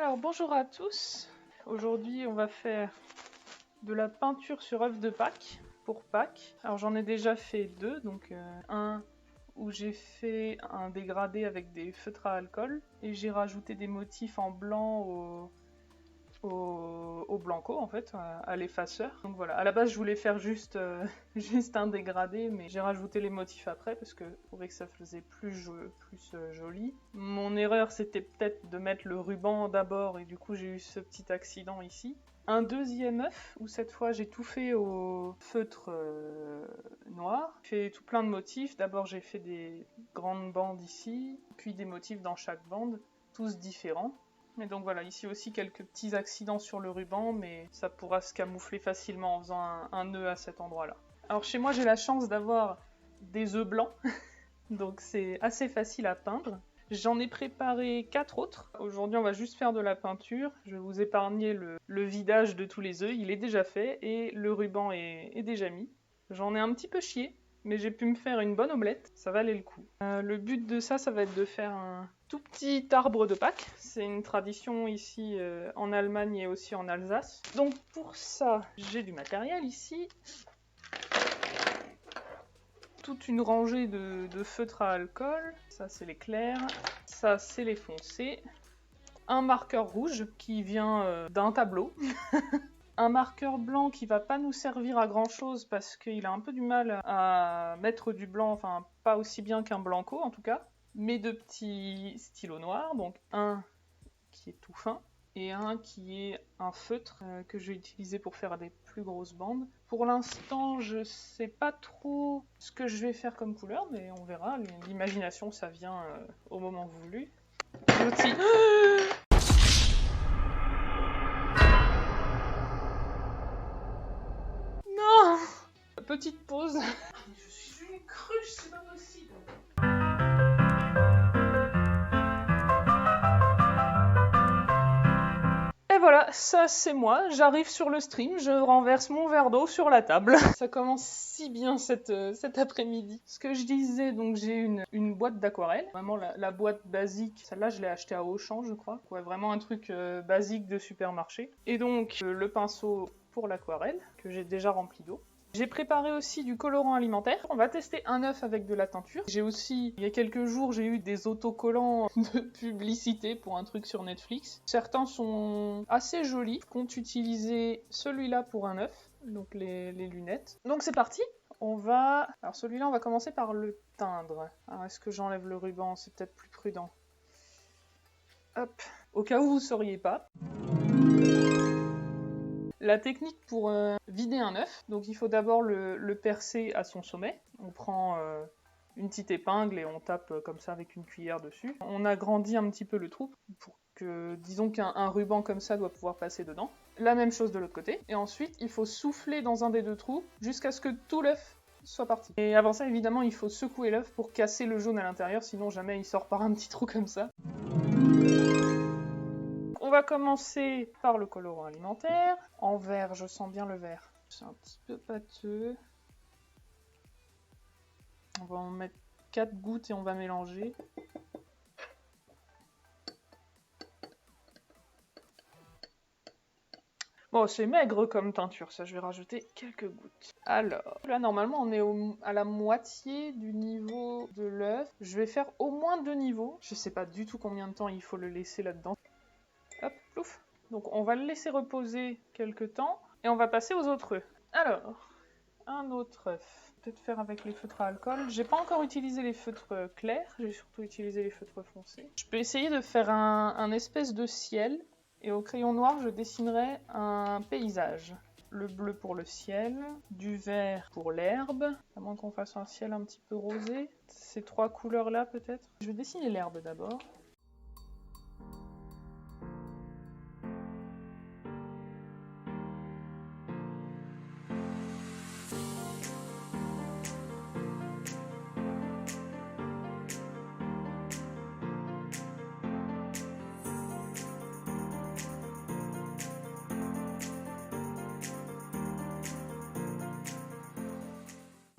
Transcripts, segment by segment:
Alors bonjour à tous, aujourd'hui on va faire de la peinture sur œuf de Pâques pour Pâques. Alors j'en ai déjà fait deux, donc un où j'ai fait un dégradé avec des feutres à alcool et j'ai rajouté des motifs en blanc au blanco en fait, à l'effaceur. Donc voilà, à la base je voulais faire juste un dégradé, mais j'ai rajouté les motifs après parce que je trouvais que ça faisait plus joli. Mon erreur c'était peut-être de mettre le ruban d'abord et du coup j'ai eu ce petit accident ici. Un deuxième œuf où cette fois j'ai tout fait au feutre noir. J'ai fait tout plein de motifs. D'abord j'ai fait des grandes bandes ici, puis des motifs dans chaque bande, tous différents. Et donc voilà, ici aussi quelques petits accidents sur le ruban, mais ça pourra se camoufler facilement en faisant un nœud à cet endroit-là. Alors chez moi j'ai la chance d'avoir des œufs blancs, donc c'est assez facile à peindre. J'en ai préparé 4 autres. Aujourd'hui on va juste faire de la peinture. Je vais vous épargner le vidage de tous les œufs, il est déjà fait et le ruban est déjà mis. J'en ai un petit peu chié, mais j'ai pu me faire une bonne omelette, ça valait le coup. Le but de ça va être de faire un tout petit arbre de Pâques. C'est une tradition ici en Allemagne et aussi en Alsace. Donc pour ça, j'ai du matériel ici. Toute une rangée de feutres à alcool. Ça c'est les clairs, ça c'est les foncés. Un marqueur rouge qui vient d'un tableau. Un marqueur blanc qui va pas nous servir à grand chose parce qu'il a un peu du mal à mettre du blanc, enfin pas aussi bien qu'un blanco en tout cas, mais de petits stylos noirs, donc un qui est tout fin et un qui est un feutre que je vais utiliser pour faire des plus grosses bandes. Pour l'instant je sais pas trop ce que je vais faire comme couleur, mais on verra, l'imagination ça vient au moment voulu. L'outil. Non! Petite pause. Je suis une cruche, c'est pas possible. Et voilà, ça c'est moi. J'arrive sur le stream, je renverse mon verre d'eau sur la table. Ça commence si bien cet après-midi. Ce que je disais, donc j'ai une boîte d'aquarelle. Vraiment la boîte basique. Celle-là, je l'ai achetée à Auchan, je crois. Ouais, vraiment un truc basique de supermarché. Et donc le pinceau pour l'aquarelle, que j'ai déjà rempli d'eau. J'ai préparé aussi du colorant alimentaire. On va tester un œuf avec de la teinture. J'ai aussi, il y a quelques jours, j'ai eu des autocollants de publicité pour un truc sur Netflix. Certains sont assez jolis. Je compte utiliser celui-là pour un œuf, donc les lunettes. Donc c'est parti. Alors celui-là, on va commencer par le teindre. Alors est-ce que j'enlève le ruban? C'est peut-être plus prudent. Hop. Au cas où vous ne sauriez pas. La technique pour vider un œuf, donc il faut d'abord le percer à son sommet. On prend une petite épingle et on tape comme ça avec une cuillère dessus. On agrandit un petit peu le trou pour que, disons qu'un ruban comme ça doit pouvoir passer dedans. La même chose de l'autre côté. Et ensuite, il faut souffler dans un des deux trous jusqu'à ce que tout l'œuf soit parti. Et avant ça, évidemment, il faut secouer l'œuf pour casser le jaune à l'intérieur, sinon jamais il sort par un petit trou comme ça. On va commencer par le colorant alimentaire. En vert, je sens bien le vert. C'est un petit peu pâteux. On va en mettre 4 gouttes et on va mélanger. Bon, c'est maigre comme teinture, ça je vais rajouter quelques gouttes. Alors, là normalement on est à la moitié du niveau de l'œuf. Je vais faire au moins 2 niveaux. Je sais pas du tout combien de temps il faut le laisser là-dedans. Hop, plouf. Donc on va le laisser reposer quelques temps et on va passer aux autres œufs. Alors, un autre œuf. Peut-être faire avec les feutres à alcool. J'ai pas encore utilisé les feutres clairs, j'ai surtout utilisé les feutres foncés. Je peux essayer de faire un espèce de ciel et au crayon noir je dessinerai un paysage. Le bleu pour le ciel, du vert pour l'herbe, à moins qu'on fasse un ciel un petit peu rosé. Ces 3 couleurs là peut-être. Je vais dessiner l'herbe d'abord.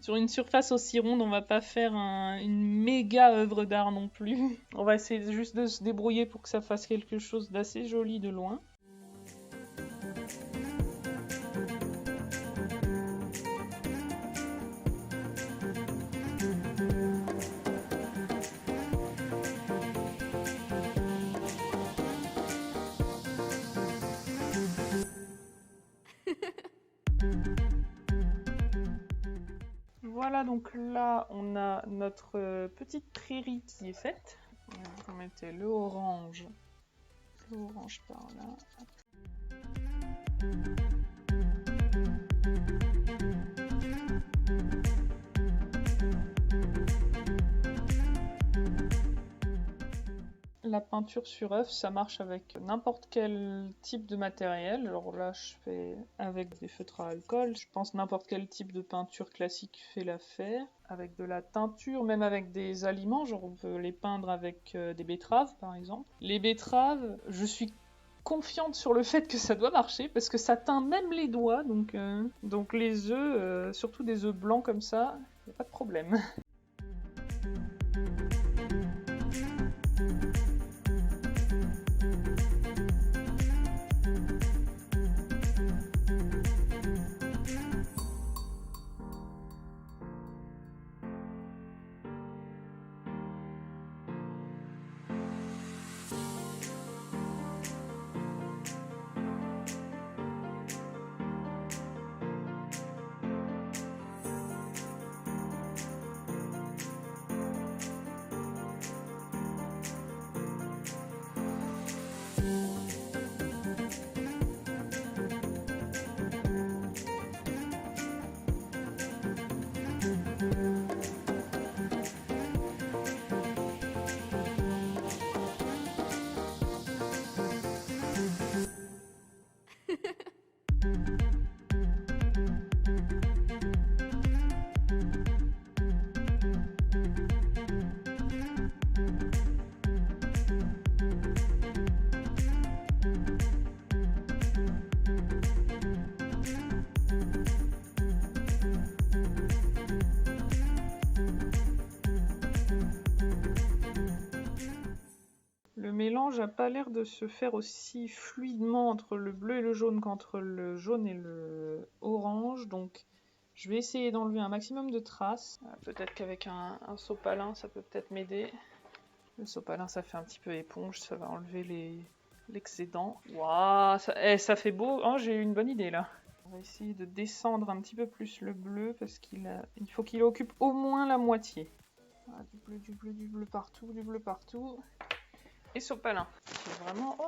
Sur une surface aussi ronde, on va pas faire une méga œuvre d'art non plus. On va essayer juste de se débrouiller pour que ça fasse quelque chose d'assez joli de loin. Voilà, donc là, on a notre petite prairie qui est faite. Vous mettez le orange par là. La peinture sur œuf, ça marche avec n'importe quel type de matériel. Alors là, je fais avec des feutres à alcool. Je pense n'importe quel type de peinture classique fait l'affaire. Avec de la teinture, même avec des aliments, genre on peut les peindre avec des betteraves par exemple. Les betteraves, je suis confiante sur le fait que ça doit marcher parce que ça teint même les doigts. Donc les œufs, surtout des œufs blancs comme ça, il n'y a pas de problème. Le mélange n'a pas l'air de se faire aussi fluidement entre le bleu et le jaune qu'entre le jaune et le orange, donc je vais essayer d'enlever un maximum de traces. Peut-être qu'avec un sopalin ça peut peut-être m'aider. Le sopalin ça fait un petit peu éponge, ça va enlever l'excédent. Waouh, ça fait beau. Oh, j'ai eu une bonne idée là. On va essayer de descendre un petit peu plus le bleu parce il faut qu'il occupe au moins la moitié. Voilà, du bleu partout, du bleu partout. Et sopalin.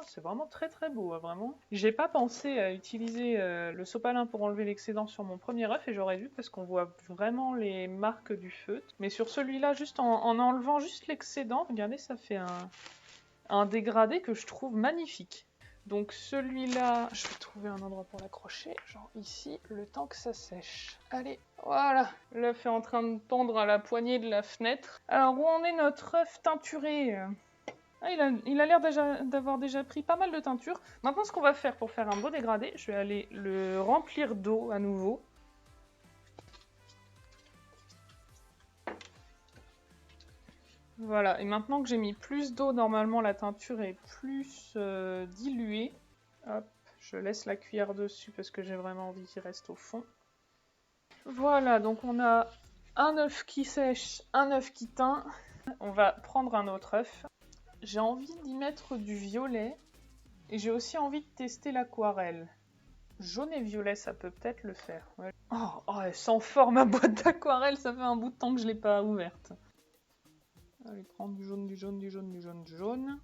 C'est vraiment très très beau, hein, vraiment. J'ai pas pensé à utiliser le sopalin pour enlever l'excédent sur mon premier œuf et j'aurais dû parce qu'on voit vraiment les marques du feutre. Mais sur celui-là, juste en enlevant juste l'excédent, regardez, ça fait un dégradé que je trouve magnifique. Donc celui-là, je vais trouver un endroit pour l'accrocher, genre ici, le temps que ça sèche. Allez, voilà, l'œuf est en train de tendre à la poignée de la fenêtre. Alors où en est notre œuf teinturé ? Ah, il a l'air d'avoir déjà pris pas mal de teinture. Maintenant, ce qu'on va faire pour faire un beau dégradé, je vais aller le remplir d'eau à nouveau. Voilà, et maintenant que j'ai mis plus d'eau, normalement la teinture est plus diluée. Hop, je laisse la cuillère dessus parce que j'ai vraiment envie qu'il reste au fond. Voilà, donc on a un œuf qui sèche, un œuf qui teint. On va prendre un autre œuf. J'ai envie d'y mettre du violet et j'ai aussi envie de tester l'aquarelle. Jaune et violet, ça peut peut-être le faire. Ouais. Oh, elle sent fort ma boîte d'aquarelle, ça fait un bout de temps que je ne l'ai pas ouverte. Allez, prendre du jaune, du jaune, du jaune, du jaune, du jaune.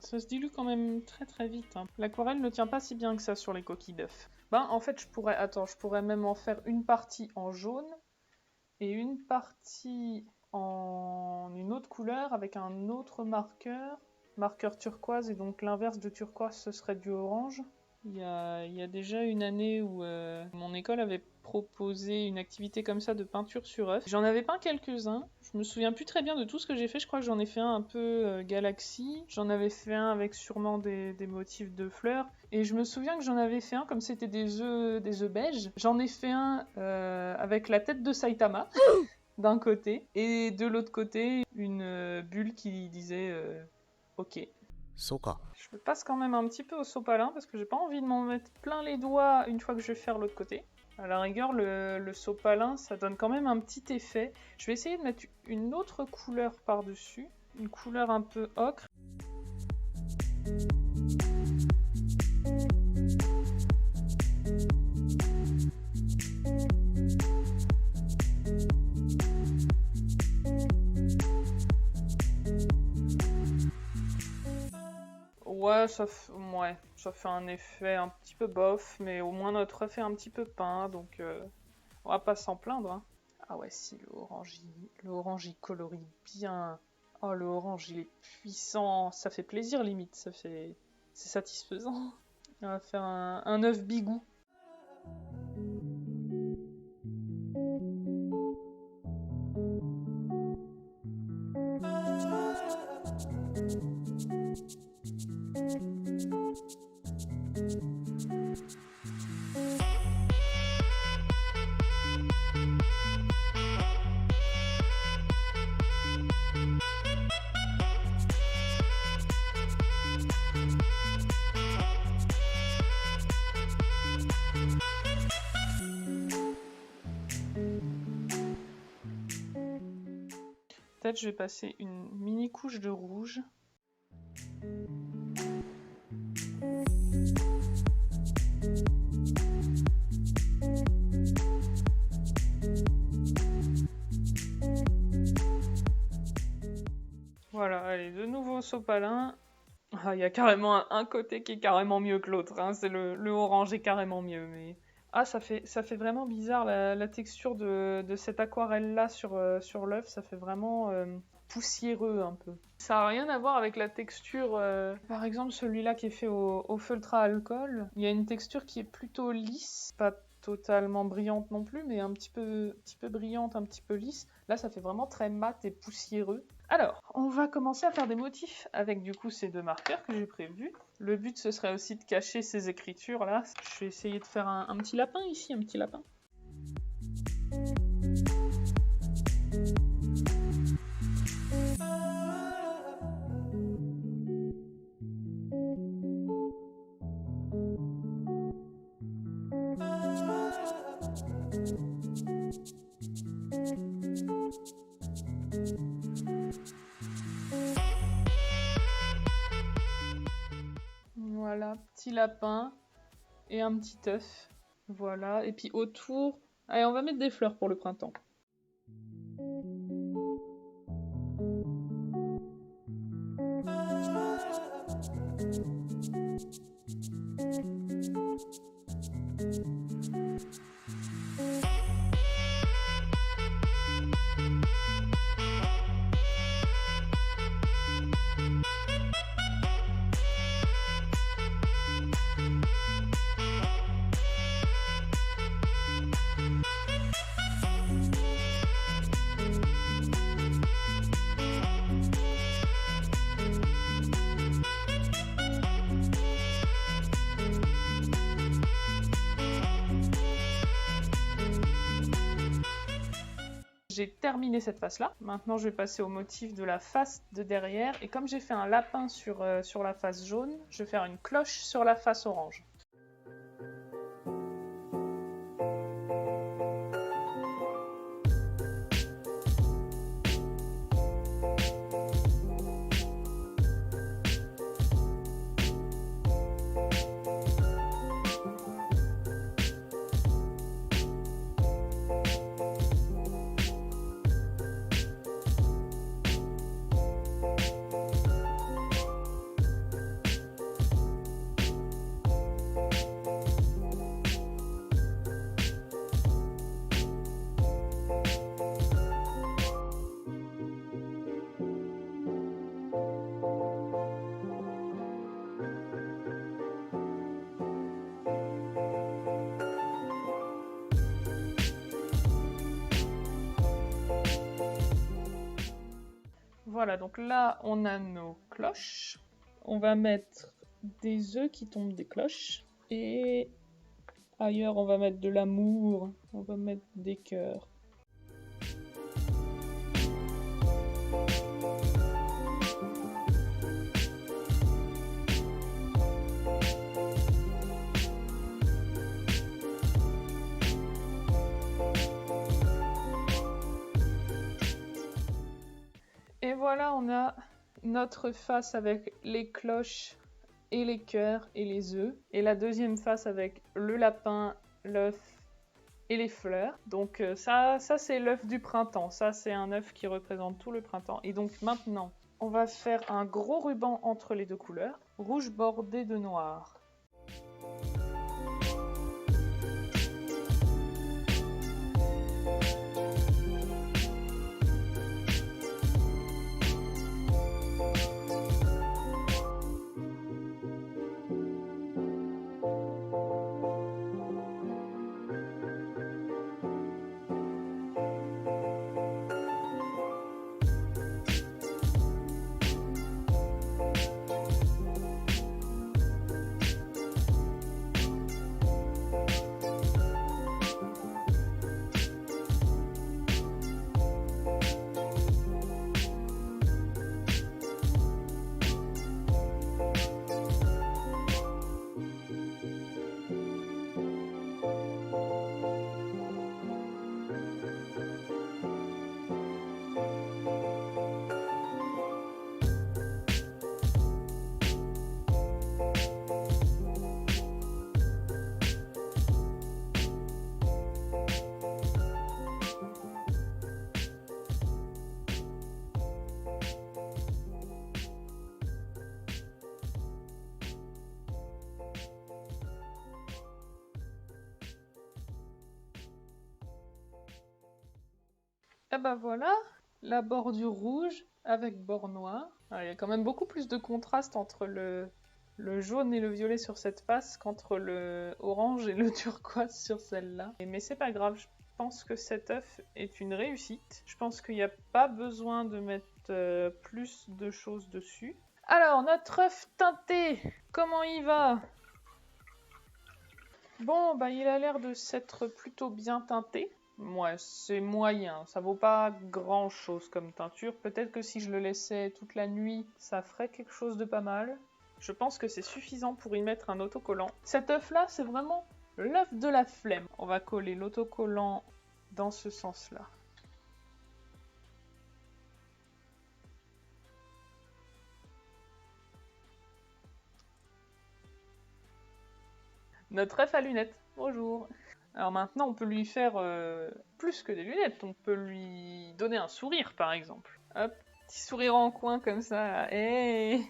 Ça se dilue quand même très très vite. Hein. L'aquarelle ne tient pas si bien que ça sur les coquilles d'œufs. En fait, je pourrais même en faire une partie en jaune et une partie en une autre couleur avec un autre marqueur turquoise, et donc l'inverse de turquoise, ce serait du orange. Il y a déjà une année où mon école avait proposé une activité comme ça de peinture sur œuf. J'en avais peint quelques-uns. Je me souviens plus très bien de tout ce que j'ai fait. Je crois que j'en ai fait un peu galaxie. J'en avais fait un avec sûrement des motifs de fleurs. Et je me souviens que j'en avais fait un comme c'était des œufs beiges. J'en ai fait un avec la tête de Saitama d'un côté et de l'autre côté une bulle qui disait OK. Soka. Je passe quand même un petit peu au sopalin parce que j'ai pas envie de m'en mettre plein les doigts une fois que je vais faire l'autre côté. À la rigueur, le sopalin, ça donne quand même un petit effet. Je vais essayer de mettre une autre couleur par-dessus, une couleur un peu ocre. Ouais, ça fait un effet un petit peu bof, mais au moins notre œuf est un petit peu peint, donc on va pas s'en plaindre. Hein. Ah ouais, si, le orange il colorie bien. Oh, le orange il est puissant, ça fait plaisir limite, c'est satisfaisant. On va faire un œuf bigou. Peut-être je vais passer une mini couche de rouge. Voilà, allez, de nouveau sopalin. Ah, il y a carrément un côté qui est carrément mieux que l'autre, hein. C'est le orange est carrément mieux, mais... Ah, ça fait vraiment bizarre la texture de cette aquarelle-là sur l'œuf, ça fait vraiment poussiéreux un peu. Ça n'a rien à voir avec la texture, par exemple celui-là qui est fait au feutre à alcool. Il y a une texture qui est plutôt lisse, pas totalement brillante non plus, mais un petit peu brillante, un petit peu lisse. Là, ça fait vraiment très mat et poussiéreux. Alors, on va commencer à faire des motifs avec du coup ces deux marqueurs que j'ai prévus. Le but, ce serait aussi de cacher ces écritures-là. Je vais essayer de faire un petit lapin ici, un petit lapin. Voilà, petit lapin et un petit œuf. Voilà, et puis autour... Allez, on va mettre des fleurs pour le printemps. J'ai terminé cette face-là. Maintenant, je vais passer au motif de la face de derrière. Et comme j'ai fait un lapin sur la face jaune, je vais faire une cloche sur la face orange. Voilà, donc là, on a nos cloches. On va mettre des œufs qui tombent des cloches. Et ailleurs, on va mettre de l'amour. On va mettre des cœurs. Et voilà, on a notre face avec les cloches et les cœurs et les œufs. Et la deuxième face avec le lapin, l'œuf et les fleurs. Donc ça c'est l'œuf du printemps. Ça, c'est un œuf qui représente tout le printemps. Et donc maintenant, on va faire un gros ruban entre les deux couleurs. Rouge bordé de noir. Et ben voilà, la bordure rouge avec bord noir. Alors, il y a quand même beaucoup plus de contraste entre le jaune et le violet sur cette face qu'entre le orange et le turquoise sur celle-là. Mais c'est pas grave, je pense que cet œuf est une réussite. Je pense qu'il n'y a pas besoin de mettre plus de choses dessus. Alors, notre œuf teinté, comment il va? Bon, bah il a l'air de s'être plutôt bien teinté. Ouais, c'est moyen, ça vaut pas grand chose comme teinture. Peut-être que si je le laissais toute la nuit, ça ferait quelque chose de pas mal. Je pense que c'est suffisant pour y mettre un autocollant. Cet œuf-là, c'est vraiment l'œuf de la flemme. On va coller l'autocollant dans ce sens-là. Notre œuf à lunettes, bonjour. Alors maintenant, on peut lui faire plus que des lunettes. On peut lui donner un sourire, par exemple. Hop, petit sourire en coin comme ça. Hey.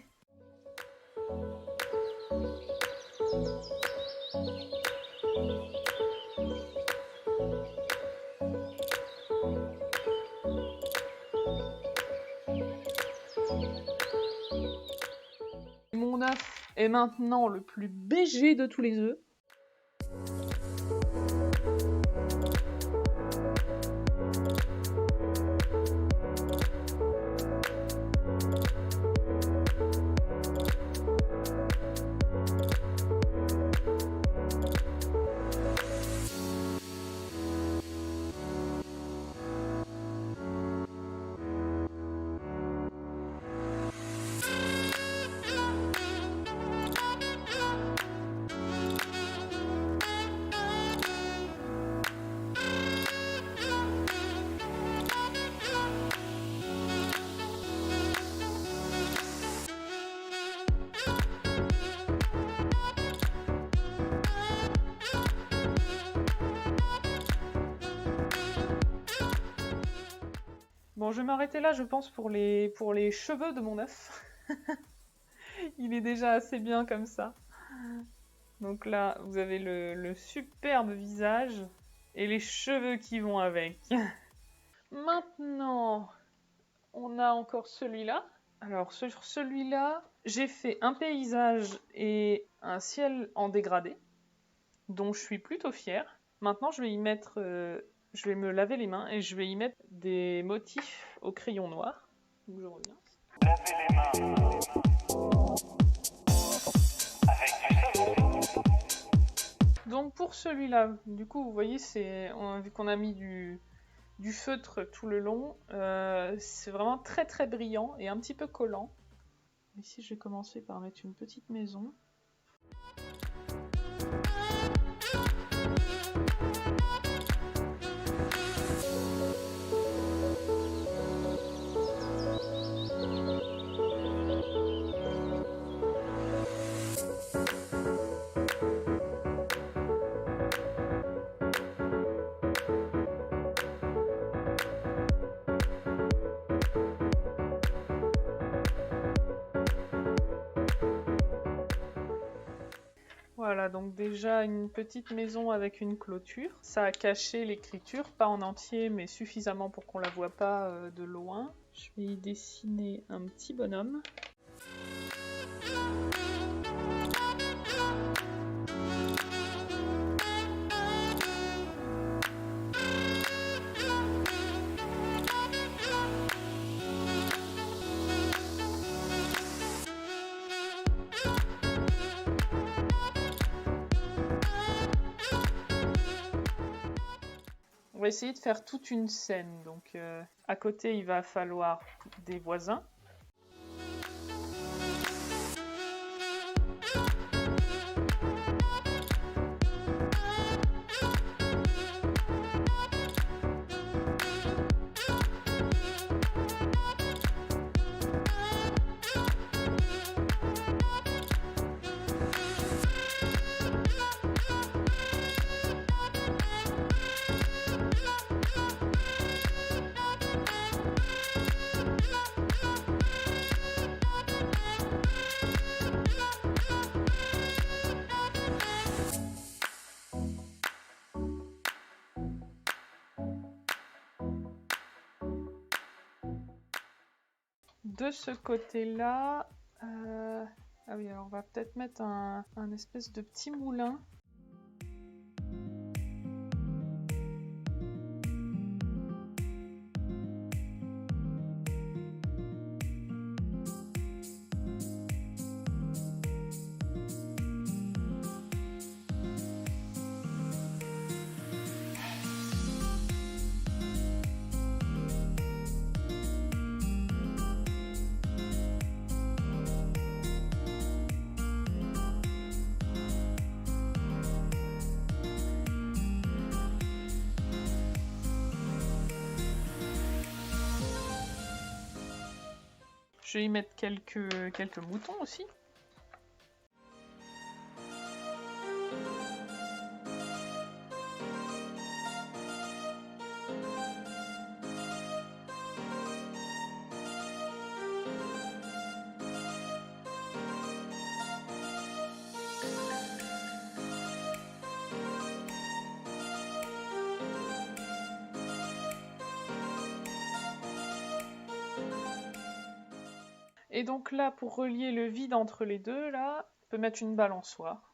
Mon œuf est maintenant le plus BG de tous les œufs. Bon, je vais m'arrêter là, je pense, pour les cheveux de mon œuf. Il est déjà assez bien comme ça. Donc là, vous avez le superbe visage et les cheveux qui vont avec. Maintenant, on a encore celui-là. Alors, sur celui-là, j'ai fait un paysage et un ciel en dégradé, dont je suis plutôt fière. Maintenant, je vais y mettre... je vais me laver les mains et je vais y mettre des motifs au crayon noir. Donc je reviens. Lavez les mains avec du savon. Donc pour celui-là, du coup, vous voyez, vu qu'on a mis du feutre tout le long, c'est vraiment très très brillant et un petit peu collant. Ici, je vais commencer par mettre une petite maison. Voilà, donc déjà une petite maison avec une clôture. Ça a caché l'écriture, pas en entier, mais suffisamment pour qu'on la voit pas de loin. Je vais y dessiner un petit bonhomme. On va essayer de faire toute une scène. Donc à côté, il va falloir des voisins. De ce côté-là, ah oui, alors on va peut-être mettre un espèce de petit moulin. Je vais y mettre quelques moutons aussi. Et donc là, pour relier le vide entre les deux, là, on peut mettre une balançoire.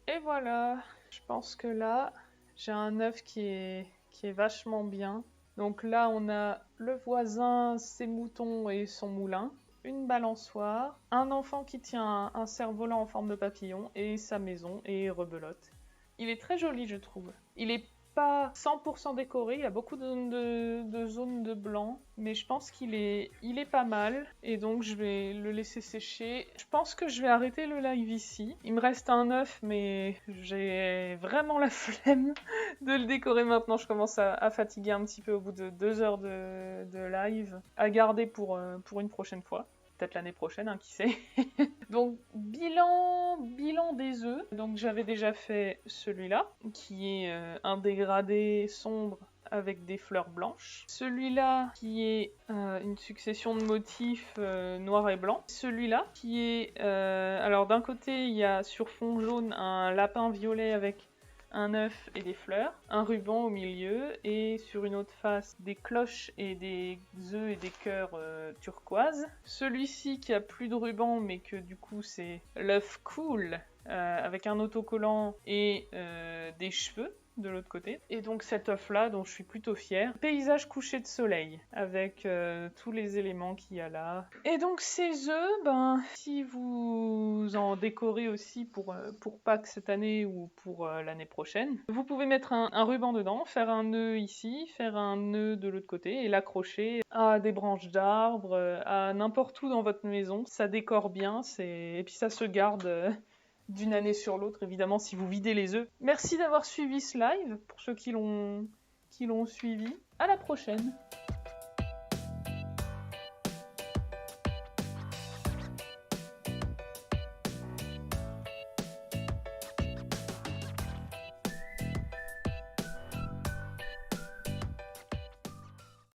Et voilà, je pense que là, j'ai un œuf qui est vachement bien. Donc là, on a le voisin, ses moutons et son moulin, une balançoire, un enfant qui tient un cerf-volant en forme de papillon et sa maison et rebelote. Il est très joli, je trouve. Il est pas 100% décoré, il y a beaucoup de zones de blanc, mais je pense qu'il est pas mal, et donc je vais le laisser sécher. Je pense que je vais arrêter le live ici. Il me reste un œuf, mais j'ai vraiment la flemme de le décorer maintenant. Je commence à fatiguer un petit peu au bout de 2 heures de live, à garder pour une prochaine fois. Peut-être l'année prochaine, hein, qui sait. Donc, bilan des œufs. Donc, j'avais déjà fait celui-là, qui est un dégradé sombre avec des fleurs blanches. Celui-là qui est une succession de motifs noirs et blancs. Celui-là qui est... alors d'un côté, il y a sur fond jaune un lapin violet avec un œuf et des fleurs, un ruban au milieu, et sur une autre face, des cloches et des œufs et des cœurs turquoise. Celui-ci qui a plus de ruban, mais que du coup c'est l'œuf cool, avec un autocollant et des cheveux de l'autre côté. Et donc cet œuf là dont je suis plutôt fière. Paysage couché de soleil avec tous les éléments qu'il y a là. Et donc ces œufs, si vous en décorez aussi pour Pâques cette année ou pour l'année prochaine, vous pouvez mettre un ruban dedans, faire un nœud ici, faire un nœud de l'autre côté et l'accrocher à des branches d'arbres, à n'importe où dans votre maison. Ça décore bien, et puis ça se garde d'une année sur l'autre, évidemment, si vous videz les œufs. Merci d'avoir suivi ce live, pour ceux qui l'ont suivi. À la prochaine!